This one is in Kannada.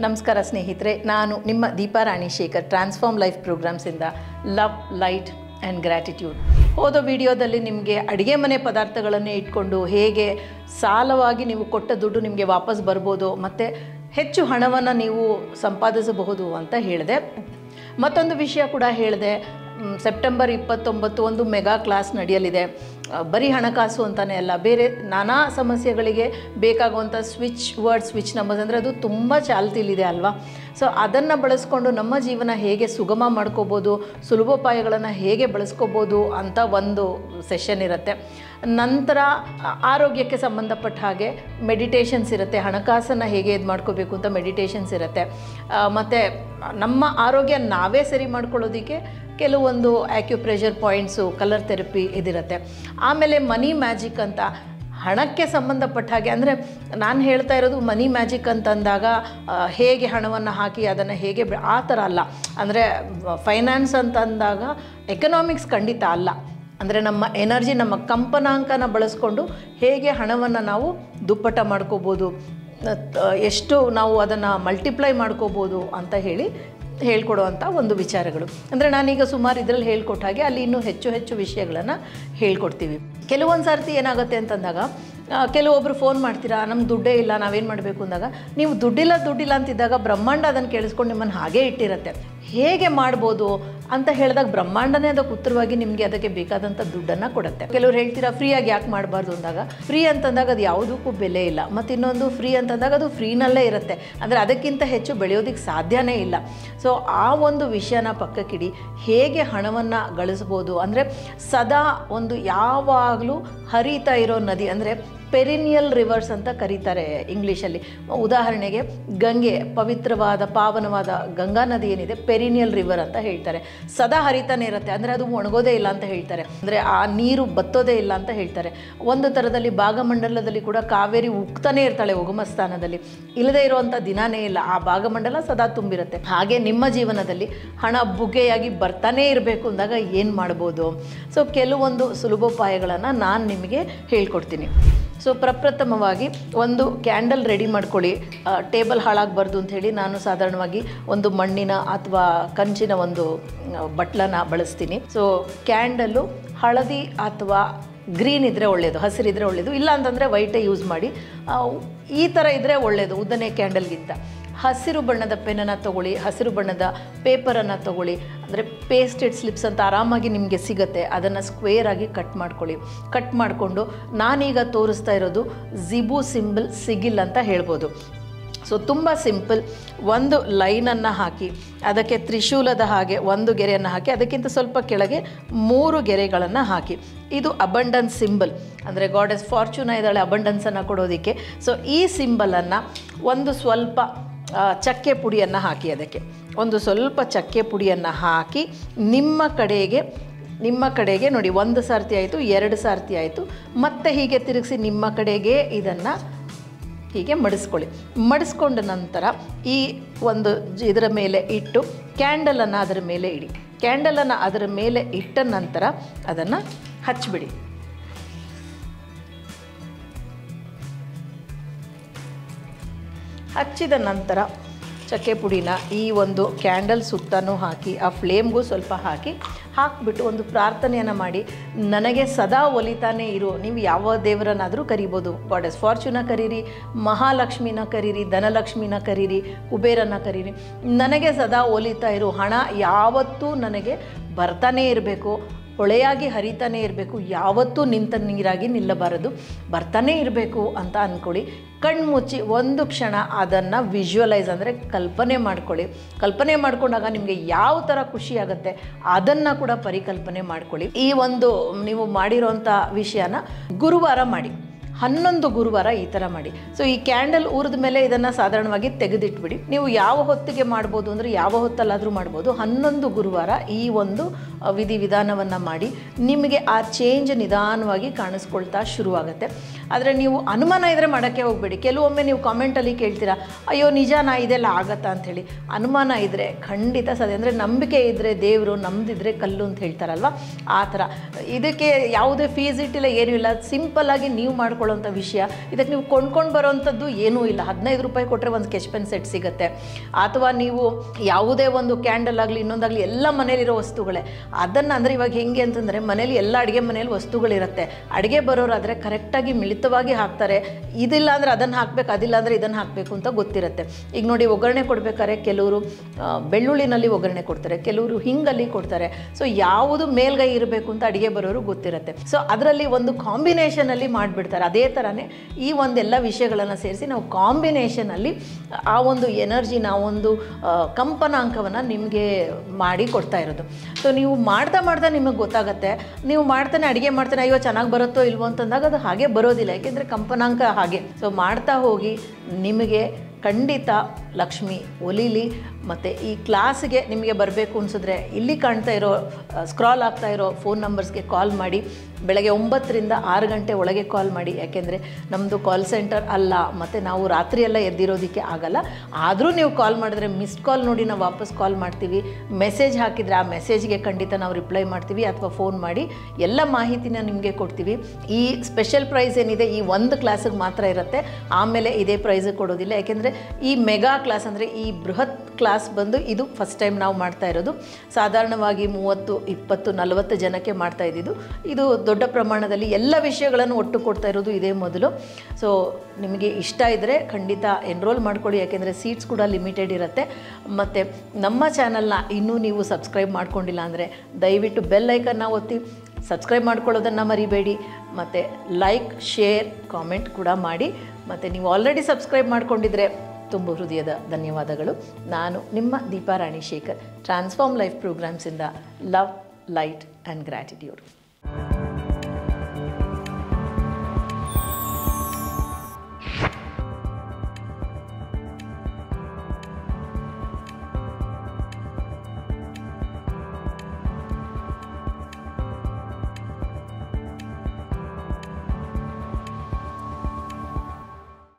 ನಮಸ್ಕಾರ ಸ್ನೇಹಿತರೆ, ನಾನು ನಿಮ್ಮ ದೀಪಾ ರಾಣಿಶೇಖರ್ ಟ್ರಾನ್ಸ್ಫಾರ್ಮ್ ಲೈಫ್ ಪ್ರೋಗ್ರಾಮ್ಸಿಂದ ಲವ್, ಲೈಟ್ ಆ್ಯಂಡ್ ಗ್ರ್ಯಾಟಿಟ್ಯೂಡ್. ಹೋದ ವಿಡಿಯೋದಲ್ಲಿ ನಿಮಗೆ ಅಡುಗೆ ಮನೆ ಪದಾರ್ಥಗಳನ್ನೇ ಇಟ್ಕೊಂಡು ಹೇಗೆ ಸಾಲವಾಗಿ ನೀವು ಕೊಟ್ಟ ದುಡ್ಡು ನಿಮಗೆ ವಾಪಸ್ ಬರ್ಬೋದು ಮತ್ತು ಹೆಚ್ಚು ಹಣವನ್ನು ನೀವು ಸಂಪಾದಿಸಬಹುದು ಅಂತ ಹೇಳಿದೆ. ಮತ್ತೊಂದು ವಿಷಯ ಕೂಡ ಹೇಳಿದೆ, ಸೆಪ್ಟೆಂಬರ್ 29 ಒಂದು ಮೆಗಾ ಕ್ಲಾಸ್ ನಡೆಯಲಿದೆ. ಬರೀ ಹಣಕಾಸು ಅಂತಲೇ ಅಲ್ಲ, ಬೇರೆ ನಾನಾ ಸಮಸ್ಯೆಗಳಿಗೆ ಬೇಕಾಗುವಂಥ ಸ್ವಿಚ್ ನಂಬರ್ಸ್ ಅಂದರೆ ಅದು ತುಂಬ ಚಾಲ್ತಿಲಿದೆ ಅಲ್ವಾ. ಸೊ ಅದನ್ನು ಬಳಸ್ಕೊಂಡು ನಮ್ಮ ಜೀವನ ಹೇಗೆ ಸುಗಮ ಮಾಡ್ಕೋಬೋದು, ಸುಲಭೋಪಾಯಗಳನ್ನು ಹೇಗೆ ಬಳಸ್ಕೋಬೋದು ಅಂತ ಒಂದು ಸೆಷನ್ ಇರುತ್ತೆ. ನಂತರ ಆರೋಗ್ಯಕ್ಕೆ ಸಂಬಂಧಪಟ್ಟ ಹಾಗೆ ಮೆಡಿಟೇಷನ್ಸ್ ಇರುತ್ತೆ, ಹಣಕಾಸನ್ನು ಹೇಗೆ ಇದು ಮಾಡ್ಕೋಬೇಕು ಅಂತ ಮೆಡಿಟೇಷನ್ಸ್ ಇರುತ್ತೆ. ಮತ್ತು ನಮ್ಮ ಆರೋಗ್ಯ ನಾವೇ ಸರಿ ಮಾಡ್ಕೊಳ್ಳೋದಕ್ಕೆ ಕೆಲವೊಂದು ಆ್ಯಕ್ಯುಪ್ರೆಷರ್ ಪಾಯಿಂಟ್ಸು, ಕಲರ್ ಥೆರಪಿ ಇದಿರುತ್ತೆ. ಆಮೇಲೆ ಮನಿ ಮ್ಯಾಜಿಕ್ ಅಂತ ಹಣಕ್ಕೆ ಸಂಬಂಧಪಟ್ಟ ಹಾಗೆ, ಅಂದರೆ ನಾನು ಹೇಳ್ತಾ ಇರೋದು ಮನಿ ಮ್ಯಾಜಿಕ್ ಅಂತಂದಾಗ ಹೇಗೆ ಹಣವನ್ನು ಹಾಕಿ ಅದನ್ನು ಹೇಗೆ ಆ ಥರ ಅಲ್ಲ. ಅಂದರೆ ಫೈನಾನ್ಸ್ ಅಂತಂದಾಗ ಎಕನಾಮಿಕ್ಸ್ ಖಂಡಿತ ಅಲ್ಲ. ಅಂದರೆ ನಮ್ಮ ಎನರ್ಜಿ, ನಮ್ಮ ಕಂಪನಾಂಕನ ಬಳಸ್ಕೊಂಡು ಹೇಗೆ ಹಣವನ್ನು ನಾವು ದುಪ್ಪಟ ಮಾಡ್ಕೋಬೋದು, ಎಷ್ಟು ನಾವು ಅದನ್ನು ಮಲ್ಟಿಪ್ಲೈ ಮಾಡ್ಕೋಬೋದು ಅಂತ ಹೇಳ್ಕೊಡುವಂಥ ಒಂದು ವಿಚಾರಗಳು. ಅಂದರೆ ನಾನೀಗ ಸುಮಾರು ಇದರಲ್ಲಿ ಹೇಳ್ಕೊಟ್ಟ ಹಾಗೆ ಅಲ್ಲಿ ಇನ್ನೂ ಹೆಚ್ಚು ವಿಷಯಗಳನ್ನು ಹೇಳ್ಕೊಡ್ತೀವಿ. ಕೆಲವೊಂದು ಸರ್ತಿ ಏನಾಗುತ್ತೆ ಅಂತಂದಾಗ, ಕೆಲವೊಬ್ಬರು ಫೋನ್ ಮಾಡ್ತೀರಾ, ನಮ್ಗೆ ದುಡ್ಡೇ ಇಲ್ಲ, ನಾವೇನು ಮಾಡಬೇಕು ಅಂದಾಗ, ನೀವು ದುಡ್ಡಿಲ್ಲ ಅಂತಿದ್ದಾಗ ಬ್ರಹ್ಮಾಂಡ ಅದನ್ನು ಕೇಳಿಸ್ಕೊಂಡು ನಿಮ್ಮನ್ನು ಹಾಗೇ ಇಟ್ಟಿರುತ್ತೆ. ಹೇಗೆ ಮಾಡ್ಬೋದು ಅಂತ ಹೇಳಿದಾಗ ಬ್ರಹ್ಮಾಂಡನೇ ಅದಕ್ಕೆ ಉತ್ತರವಾಗಿ ನಿಮಗೆ ಅದಕ್ಕೆ ಬೇಕಾದಂಥ ದುಡ್ಡನ್ನು ಕೊಡುತ್ತೆ. ಕೆಲವ್ರು ಹೇಳ್ತೀರಾ ಫ್ರೀಯಾಗಿ ಯಾಕೆ ಮಾಡಬಾರ್ದು ಅಂದಾಗ, ಫ್ರೀ ಅಂತಂದಾಗ ಅದು ಯಾವುದಕ್ಕೂ ಬೆಲೆ ಇಲ್ಲ. ಮತ್ತು ಇನ್ನೊಂದು ಫ್ರೀ ಅಂತಂದಾಗ ಅದು ಫ್ರೀನಲ್ಲೇ ಇರುತ್ತೆ, ಅಂದರೆ ಅದಕ್ಕಿಂತ ಹೆಚ್ಚು ಬೆಳೆಯೋದಕ್ಕೆ ಸಾಧ್ಯನೇ ಇಲ್ಲ. ಸೊ ಆ ಒಂದು ವಿಷಯನ ಪಕ್ಕಕ್ಕಿಡಿ, ಹೇಗೆ ಹಣವನ್ನು ಗಳಿಸ್ಬೋದು ಅಂದರೆ ಸದಾ ಒಂದು ಯಾವಾಗಲೂ ಹರಿತಾ ಇರೋ ನದಿ, ಅಂದರೆ ಪೆರಿನಿಯಲ್ ರಿವರ್ಸ್ ಅಂತ ಕರೀತಾರೆ ಇಂಗ್ಲೀಷಲ್ಲಿ. ಉದಾಹರಣೆಗೆ ಗಂಗೆ, ಪವಿತ್ರವಾದ ಪಾವನವಾದ ಗಂಗಾ ನದಿ ಏನಿದೆ ಪೆರಿನಿಯಲ್ ರಿವರ್ ಅಂತ ಹೇಳ್ತಾರೆ. ಸದಾ ಹರಿತಾನೆ ಇರುತ್ತೆ, ಅಂದರೆ ಅದು ಒಣಗೋದೇ ಇಲ್ಲ ಅಂತ ಹೇಳ್ತಾರೆ, ಅಂದರೆ ಆ ನೀರು ಬತ್ತೋದೇ ಇಲ್ಲ ಅಂತ ಹೇಳ್ತಾರೆ. ಒಂದು ಥರದಲ್ಲಿ ಭಾಗಮಂಡಲದಲ್ಲಿ ಕೂಡ ಕಾವೇರಿ ಉಕ್ತಾನೇ ಇರ್ತಾಳೆ ಉಗಮ ಸ್ಥಾನದಲ್ಲಿ, ಇಲ್ಲದೇ ಇರುವಂಥ ದಿನಾನೇ ಇಲ್ಲ, ಆ ಭಾಗಮಂಡಲ ಸದಾ ತುಂಬಿರುತ್ತೆ. ಹಾಗೆ ನಿಮ್ಮ ಜೀವನದಲ್ಲಿ ಹಣ ಬುಗ್ಗೆಯಾಗಿ ಬರ್ತಾನೇ ಇರಬೇಕು ಅಂದಾಗ ಏನು ಮಾಡ್ಬೋದು? ಸೊ ಕೆಲವೊಂದು ಸುಲಭೋಪಾಯಗಳನ್ನು ನಾನು ನಿಮಗೆ ಹೇಳ್ಕೊಡ್ತೀನಿ. ಸೊ ಪ್ರಪ್ರಥಮವಾಗಿ ಒಂದು ಕ್ಯಾಂಡಲ್ ರೆಡಿ ಮಾಡ್ಕೊಳ್ಳಿ. ಟೇಬಲ್ ಹಾಳಾಗಬಾರ್ದು ಅಂಥೇಳಿ ನಾನು ಸಾಧಾರಣವಾಗಿ ಒಂದು ಮಣ್ಣಿನ ಅಥವಾ ಕಂಚಿನ ಒಂದು ಬಟ್ಲನ್ನು ಬಳಸ್ತೀನಿ. ಸೊ ಕ್ಯಾಂಡಲ್ಲು ಹಳದಿ ಅಥವಾ ಗ್ರೀನ್ ಇದ್ದರೆ ಒಳ್ಳೆಯದು, ಹಸಿರಿದ್ರೆ ಒಳ್ಳೆಯದು, ಇಲ್ಲ ಅಂತಂದರೆ ವೈಟೇ ಯೂಸ್ ಮಾಡಿ. ಈ ಥರ ಇದ್ದರೆ ಒಳ್ಳೆಯದು ಉದ್ದನೇ ಕ್ಯಾಂಡಲ್ಗಿಂತ. ಹಸಿರು ಬಣ್ಣದ ಪೆನ್ನನ್ನು ತೊಗೊಳ್ಳಿ, ಹಸಿರು ಬಣ್ಣದ ಪೇಪರನ್ನು ತೊಗೊಳ್ಳಿ, ಅಂದರೆ ಪೇಸ್ಟೆಡ್ ಸ್ಲಿಪ್ಸ್ ಅಂತ ಆರಾಮಾಗಿ ನಿಮಗೆ ಸಿಗುತ್ತೆ, ಅದನ್ನು ಸ್ಕ್ವೇರಾಗಿ ಕಟ್ ಮಾಡ್ಕೊಳ್ಳಿ. ಕಟ್ ಮಾಡಿಕೊಂಡು ನಾನೀಗ ತೋರಿಸ್ತಾ ಇರೋದು ಜಿಬು ಸಿಗಿಲ್ ಅಂತ ಹೇಳ್ಬೋದು. ಸೊ ತುಂಬ ಸಿಂಪಲ್. ಒಂದು ಲೈನನ್ನು ಹಾಕಿ ಅದಕ್ಕೆ ತ್ರಿಶೂಲದ ಹಾಗೆ ಒಂದು ಗೆರೆಯನ್ನು ಹಾಕಿ, ಅದಕ್ಕಿಂತ ಸ್ವಲ್ಪ ಕೆಳಗೆ 3 ಗೆರೆಗಳನ್ನು ಹಾಕಿ. ಇದು ಅಬಂಡನ್ಸ್ ಸಿಂಬಲ್, ಅಂದರೆ ಗಾಡೆಸ್ ಫಾರ್ಚೂನ ಇದ್ದಾಳೆ ಅಬಂಡನ್ಸನ್ನು ಕೊಡೋದಕ್ಕೆ. ಸೊ ಈ ಸಿಂಬಲನ್ನು ಒಂದು ಸ್ವಲ್ಪ ಚಕ್ಕೆ ಪುಡಿಯನ್ನು ಹಾಕಿ, ಅದಕ್ಕೆ ಒಂದು ಸ್ವಲ್ಪ ಚಕ್ಕೆ ಪುಡಿಯನ್ನು ಹಾಕಿ ನಿಮ್ಮ ಕಡೆಗೆ ನೋಡಿ, 1 ಸಾರ್ತಿ ಆಯಿತು, 2 ಸಾರ್ತಿ ಆಯಿತು, ಮತ್ತೆ ಹೀಗೆ ತಿರುಗಿಸಿ ನಿಮ್ಮ ಕಡೆಗೆ ಇದನ್ನು ಹೀಗೆ ಮಡಿಸ್ಕೊಂಡ ನಂತರ ಈ ಒಂದು ಇದರ ಮೇಲೆ ಇಟ್ಟು ಕ್ಯಾಂಡಲನ್ನು ಅದರ ಮೇಲೆ ಇಡಿ. ಕ್ಯಾಂಡಲನ್ನು ಅದರ ಮೇಲೆ ಇಟ್ಟ ನಂತರ ಅದನ್ನು ಹಚ್ಚಿಬಿಡಿ. ಹಚ್ಚಿದ ನಂತರ ಚಕ್ಕೆ ಪುಡಿನ ಈ ಒಂದು ಕ್ಯಾಂಡಲ್ ಸುತ್ತನೂ ಹಾಕಿ, ಆ ಫ್ಲೇಮ್ಗೂ ಸ್ವಲ್ಪ ಹಾಕಿಬಿಟ್ಟು ಒಂದು ಪ್ರಾರ್ಥನೆಯನ್ನು ಮಾಡಿ, ನನಗೆ ಸದಾ ಒಲಿತಾನೇ ಇರೋ, ನೀವು ಯಾವ ದೇವರನ್ನಾದರೂ ಕರಿಬೋದು, ಗಾಡೆಸ್ ಫಾರ್ಚೂನ ಕರೀರಿ, ಮಹಾಲಕ್ಷ್ಮಿನ ಕರೀರಿ, ಧನಲಕ್ಷ್ಮಿನ ಕರೀರಿ, ಕುಬೇರನ ಕರೀರಿ, ನನಗೆ ಸದಾ ಒಲಿತಾ ಇರೋ ಹಣ ಯಾವತ್ತೂ ನನಗೆ ಬರ್ತಾನೇ ಇರಬೇಕು, ಹೊಳೆಯಾಗಿ ಹರಿತಾನೇ ಇರಬೇಕು, ಯಾವತ್ತೂ ನಿಂತ ನೀರಾಗಿ ನಿಲ್ಲಬಾರದು, ಬರ್ತಾನೇ ಇರಬೇಕು ಅಂತ ಅಂದ್ಕೊಳ್ಳಿ. ಕಣ್ಮುಚ್ಚಿ ಒಂದು ಕ್ಷಣ ಅದನ್ನು ವಿಜುವಲೈಸ್, ಅಂದರೆ ಕಲ್ಪನೆ ಮಾಡ್ಕೊಳ್ಳಿ. ಕಲ್ಪನೆ ಮಾಡ್ಕೊಂಡಾಗ ನಿಮಗೆ ಯಾವ ಥರ ಖುಷಿ ಆಗುತ್ತೆ ಅದನ್ನು ಕೂಡ ಪರಿಕಲ್ಪನೆ ಮಾಡ್ಕೊಳ್ಳಿ. ಈ ಒಂದು ನೀವು ಮಾಡಿರೋಂಥ ವಿಷಯನ ಗುರುವಾರ ಮಾಡಿ, 11 ಗುರುವಾರ ಈ ಥರ ಮಾಡಿ. ಸೊ ಈ ಕ್ಯಾಂಡಲ್ ಉರಿದ ಮೇಲೆ ಇದನ್ನು ಸಾಧಾರಣವಾಗಿ ತೆಗೆದಿಟ್ಬಿಡಿ. ನೀವು ಯಾವ ಹೊತ್ತಿಗೆ ಮಾಡ್ಬೋದು ಅಂದರೆ ಯಾವ ಹೊತ್ತಲ್ಲಾದರೂ ಮಾಡ್ಬೋದು. 11 ಗುರುವಾರ ಈ ಒಂದು ವಿಧಾನವನ್ನು ಮಾಡಿ, ನಿಮಗೆ ಆ ಚೇಂಜ್ ನಿಧಾನವಾಗಿ ಕಾಣಿಸ್ಕೊಳ್ತಾ ಶುರುವಾಗುತ್ತೆ. ಆದರೆ ನೀವು ಅನುಮಾನ ಇದ್ದರೆ ಮಾಡೋಕ್ಕೆ ಹೋಗಬೇಡಿ. ಕೆಲವೊಮ್ಮೆ ನೀವು ಕಾಮೆಂಟಲ್ಲಿ ಕೇಳ್ತೀರಾ, ಅಯ್ಯೋ ನಿಜನಾ ಇದೆಲ್ಲ ಆಗತ್ತಾ ಅಂಥೇಳಿ. ಅನುಮಾನ ಇದ್ದರೆ ಖಂಡಿತ ಸಾಧ್ಯ. ಅಂದರೆ ನಂಬಿಕೆ ಇದ್ದರೆ ದೇವರು, ನಮ್ಮದಿದ್ದರೆ ಕಲ್ಲು ಅಂತ ಹೇಳ್ತಾರಲ್ವ, ಆ ಥರ. ಇದಕ್ಕೆ ಯಾವುದೇ ಫೀಸ್ ಇಟ್ಟಿಲ್ಲ, ಏನೂ ಇಲ್ಲ. ಸಿಂಪಲ್ಲಾಗಿ ನೀವು ಮಾಡ್ಕೊಳ್ಳೋಂಥ ವಿಷಯ. ಇದಕ್ಕೆ ನೀವು ಕೊಂಡ್ಕೊಂಡು ಬರೋವಂಥದ್ದು ಏನೂ ಇಲ್ಲ. 15 ರೂಪಾಯಿ ಕೊಟ್ಟರೆ ಒಂದು ಸ್ಕೆಚ್ ಪೆನ್ ಸೆಟ್ ಸಿಗುತ್ತೆ. ಅಥವಾ ನೀವು ಯಾವುದೇ ಒಂದು ಕ್ಯಾಂಡಲ್ ಆಗಲಿ ಇನ್ನೊಂದಾಗಲಿ ಎಲ್ಲ ಮನೇಲಿರೋ ವಸ್ತುಗಳೇ. ಅದನ್ನು ಅಂದರೆ ಇವಾಗ ಹೆಂಗೆ ಅಂತಂದರೆ ಮನೇಲಿ ಎಲ್ಲ ಅಡುಗೆ ಮನೇಲಿ ವಸ್ತುಗಳಿರುತ್ತೆ. ಅಡುಗೆ ಬರೋರಾದರೆ ಕರೆಕ್ಟಾಗಿ ಮಿಳಿತವಾಗಿ ಹಾಕ್ತಾರೆ. ಇದಿಲ್ಲ ಅಂದರೆ ಅದನ್ನು ಹಾಕಬೇಕು, ಅದಿಲ್ಲ ಅಂದರೆ ಇದನ್ನು ಹಾಕಬೇಕು ಅಂತ ಗೊತ್ತಿರುತ್ತೆ. ಈಗ ನೋಡಿ, ಒಗ್ಗರಣೆ ಕೊಡಬೇಕಾದ್ರೆ ಕೆಲವರು ಬೆಳ್ಳುಳ್ಳಿನಲ್ಲಿ ಒಗ್ಗರಣೆ ಕೊಡ್ತಾರೆ, ಕೆಲವರು ಹಿಂಗಲ್ಲಿ ಕೊಡ್ತಾರೆ. ಸೊ ಯಾವುದು ಮೇಲ್ಗೈ ಇರಬೇಕು ಅಂತ ಅಡುಗೆ ಬರೋರು ಗೊತ್ತಿರುತ್ತೆ. ಸೊ ಅದರಲ್ಲಿ ಒಂದು ಕಾಂಬಿನೇಷನಲ್ಲಿ ಮಾಡಿಬಿಡ್ತಾರೆ. ಅದೇ ಥರನೇ ಈ ಒಂದೆಲ್ಲ ವಿಷಯಗಳನ್ನು ಸೇರಿಸಿ ನಾವು ಕಾಂಬಿನೇಷನಲ್ಲಿ ಆ ಒಂದು ಎನರ್ಜಿನ, ಒಂದು ಕಂಪನಾಂಕವನ್ನು ನಿಮಗೆ ಮಾಡಿ ಕೊಡ್ತಾ ಇರೋದು. ಸೊ ನೀವು ಮಾಡ್ತಾ ನಿಮಗೆ ಗೊತ್ತಾಗುತ್ತೆ. ನೀವು ಮಾಡ್ತಾನೆ ಅಡುಗೆ ಮಾಡ್ತಾನೆ ಅಯ್ಯೋ ಚೆನ್ನಾಗಿ ಬರುತ್ತೋ ಇಲ್ವೋ ಅಂತಂದಾಗ ಅದು ಹಾಗೆ ಬರೋದಿಲ್ಲ, ಯಾಕೆಂದರೆ ಕಂಪನಾಂಕ ಹಾಗೆ. ಸೊ ಮಾಡ್ತಾ ಹೋಗಿ ನಿಮಗೆ ಖಂಡಿತ ಲಕ್ಷ್ಮಿ ಒಲಿಲಿ. ಮತ್ತು ಈ ಕ್ಲಾಸ್ಗೆ ನಿಮಗೆ ಬರಬೇಕು ಅನಿಸಿದ್ರೆ ಇಲ್ಲಿ ಕಾಣ್ತಾ ಇರೋ ಸ್ಕ್ರಾಲ್ ಆಗ್ತಾ ಇರೋ ಫೋನ್ ನಂಬರ್ಸ್ಗೆ ಕಾಲ್ ಮಾಡಿ. ಬೆಳಗ್ಗೆ 9ರಿಂದ 6 ಗಂಟೆ ಒಳಗೆ ಕಾಲ್ ಮಾಡಿ. ಯಾಕೆಂದರೆ ನಮ್ಮದು ಕಾಲ್ ಸೆಂಟರ್ ಅಲ್ಲ, ಮತ್ತು ನಾವು ರಾತ್ರಿಯೆಲ್ಲ ಎದ್ದಿರೋದಕ್ಕೆ ಆಗಲ್ಲ. ಆದರೂ ನೀವು ಕಾಲ್ ಮಾಡಿದ್ರೆ ಮಿಸ್ಡ್ ಕಾಲ್ ನೋಡಿ ನಾವು ವಾಪಸ್ ಕಾಲ್ ಮಾಡ್ತೀವಿ. ಮೆಸೇಜ್ ಹಾಕಿದರೆ ಆ ಮೆಸೇಜ್ಗೆ ಖಂಡಿತ ನಾವು ರಿಪ್ಲೈ ಮಾಡ್ತೀವಿ, ಅಥವಾ ಫೋನ್ ಮಾಡಿ ಎಲ್ಲ ಮಾಹಿತಿನ ನಿಮಗೆ ಕೊಡ್ತೀವಿ. ಈ ಸ್ಪೆಷಲ್ ಪ್ರೈಸ್ ಏನಿದೆ ಈ ಒಂದು ಕ್ಲಾಸಿಗೆ ಮಾತ್ರ ಇರುತ್ತೆ, ಆಮೇಲೆ ಇದೇ ಪ್ರೈಸ್ ಕೊಡೋದಿಲ್ಲ. ಯಾಕೆಂದರೆ ಈ ಮೆಗಾ ಕ್ಲಾಸ್ ಅಂದರೆ ಈ ಬೃಹತ್ ಕ್ಲಾಸ್ ಬಂದು ಇದು ಫಸ್ಟ್ ಟೈಮ್ ನಾವು ಮಾಡ್ತಾ ಇರೋದು. ಸಾಧಾರಣವಾಗಿ 30, 20, 40 ಜನಕ್ಕೆ ಮಾಡ್ತಾ ಇದ್ದಿದ್ದು. ಇದು ದೊಡ್ಡ ಪ್ರಮಾಣದಲ್ಲಿ ಎಲ್ಲ ವಿಷಯಗಳನ್ನು ಒಟ್ಟು ಕೊಡ್ತಾ ಇರೋದು ಇದೇ ಮೊದಲು. ಸೊ ನಿಮಗೆ ಇಷ್ಟ ಇದ್ದರೆ ಖಂಡಿತ ಎನ್ರೋಲ್ ಮಾಡ್ಕೊಳ್ಳಿ, ಯಾಕೆಂದರೆ ಸೀಟ್ಸ್ ಕೂಡ ಲಿಮಿಟೆಡ್ ಇರುತ್ತೆ. ಮತ್ತು ನಮ್ಮ ಚಾನಲ್ನ ಇನ್ನೂ ನೀವು ಸಬ್ಸ್ಕ್ರೈಬ್ ಮಾಡ್ಕೊಂಡಿಲ್ಲ ಅಂದರೆ ದಯವಿಟ್ಟು ಬೆಲ್ ಐಕನ್ನ ಒತ್ತಿ ಸಬ್ಸ್ಕ್ರೈಬ್ ಮಾಡ್ಕೊಳ್ಳೋದನ್ನು ಮರಿಬೇಡಿ. ಮತ್ತು ಲೈಕ್, ಶೇರ್, ಕಾಮೆಂಟ್ ಕೂಡ ಮಾಡಿ. ಮತ್ತು ನೀವು ಆಲ್ರೆಡಿ ಸಬ್ಸ್ಕ್ರೈಬ್ ಮಾಡ್ಕೊಂಡಿದ್ರೆ ತುಂಬ ಹೃದಯದ ಧನ್ಯವಾದಗಳು. ನಾನು ನಿಮ್ಮ ದೀಪಾ ರಾಣಿ ಶೇಖರ್, ಟ್ರಾನ್ಸ್ಫಾರ್ಮ್ ಲೈಫ್ ಪ್ರೋಗ್ರಾಮ್ಸಿಂದ ಲವ್, ಲೈಟ್ ಆ್ಯಂಡ್ ಗ್ರ್ಯಾಟಿಟ್ಯೂಡ್.